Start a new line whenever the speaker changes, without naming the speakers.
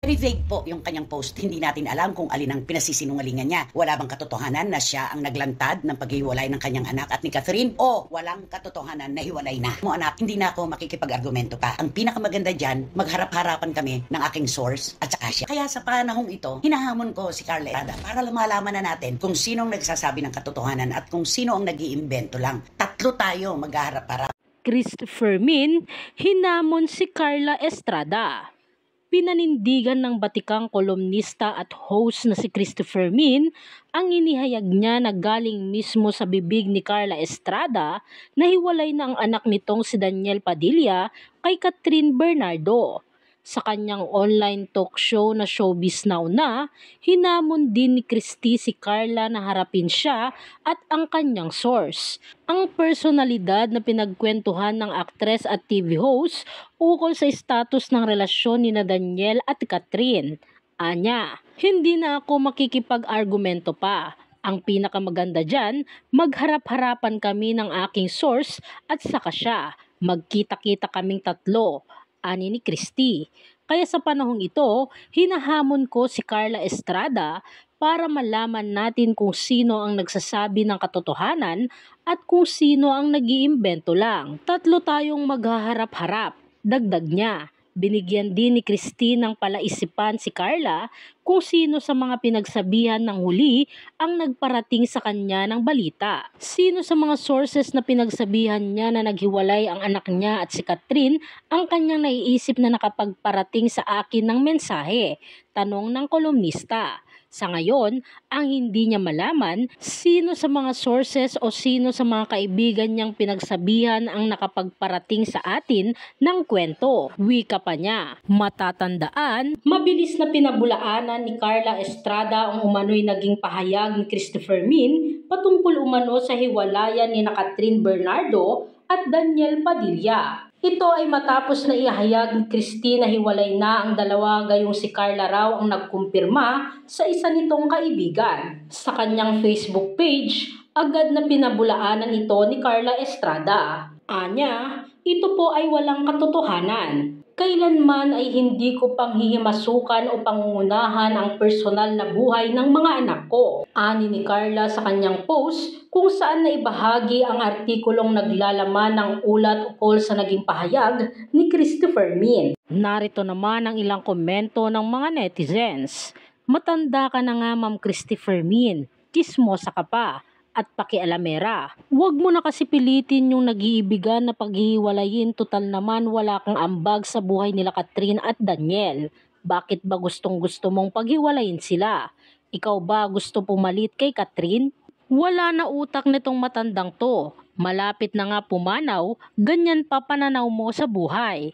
Very vague po yung kanyang post. Hindi natin alam kung alin ang pinasisinungalingan niya. Wala bang katotohanan na siya ang naglantad ng paghiwalay ng kanyang anak at ni Catherine? O walang katotohanan na hiwalay na? Mo anak, hindi na ako makikipag-argumento pa. Ang pinakamaganda dyan, magharap-harapan kami ng aking source at saka siya. Kaya sa panahong ito, hinahamon ko si Carla Estrada para malaman na natin kung sinong nagsasabi ng katotohanan at kung sino ang nag-iimbento lang. Tatlo tayo magharap-harap.
Christopher Min hinamon si Carla Estrada. Pinanindigan ng batikang kolumnista at host na si Christopher Min ang inihayag niya na galing mismo sa bibig ni Carla Estrada na hiwalay na ang anak nitong si Daniel Padilla kay Catherine Bernardo. Sa kanyang online talk show na Showbiz Now na, hinamon din ni Christy si Carla na harapin siya at ang kanyang source. Ang personalidad na pinagkwentuhan ng aktres at TV host ukol sa status ng relasyon ni na Daniel at Catherine. Anya, hindi na ako makikipag-argumento pa. Ang pinakamaganda dyan, magharap-harapan kami ng aking source at saka siya. Magkita-kita kaming tatlo. Ani ni Christy. Kaya sa panahong ito, hinahamon ko si Carla Estrada para malaman natin kung sino ang nagsasabi ng katotohanan at kung sino ang nag-iimbento lang. Tatlo tayong maghaharap-harap, dagdag niya. Binigyan din ni Christy ng palaisipan si Carla kung sino sa mga pinagsabihan ng huli ang nagparating sa kanya ng balita. Sino sa mga sources na pinagsabihan niya na naghiwalay ang anak niya at si Catherine ang kanyang naiisip na nakapagparating sa akin ng mensahe? Tanong ng kolumnista. Sa ngayon, ang hindi niya malaman sino sa mga sources o sino sa mga kaibigan niyang pinagsabihan ang nakapagparating sa atin ng kwento. Wika pa niya. Matatandaan, mabilis na pinabulaanan ni Carla Estrada ang umano'y naging pahayag ni Christopher Min patungkol umano sa hiwalayan ni Catherine Bernardo at Daniel Padilla. Ito ay matapos na ihayag ni Christy na hiwalay na ang dalawa gayong si Carla raw ang nagkumpirma sa isa nitong kaibigan. Sa kanyang Facebook page, agad na pinabulaanan ito ni Carla Estrada. Anya, ito po ay walang katotohanan. Kailanman ay hindi ko panghihimasukan o pangungunahan ang personal na buhay ng mga anak ko. Ani ni Carla sa kanyang post kung saan naibahagi ang artikulong naglalaman ng ulat ukol sa naging pahayag ni Christopher Min. Narito naman ang ilang komento ng mga netizens. Matanda ka na nga, Ma'am Christopher Min. Chismosa ka pa at pakialamera. Huwag mo na kasi pilitin yung nag-iibigan na paghihiwalayin, total naman wala kang ambag sa buhay nila Catherine at Daniel. Bakit ba gustong-gusto mong paghiwalayin sila? Ikaw ba gusto pumalit kay Catherine? Wala na utak nitong matandang to. Malapit na nga pumanaw, ganyan pa pananaw mo sa buhay.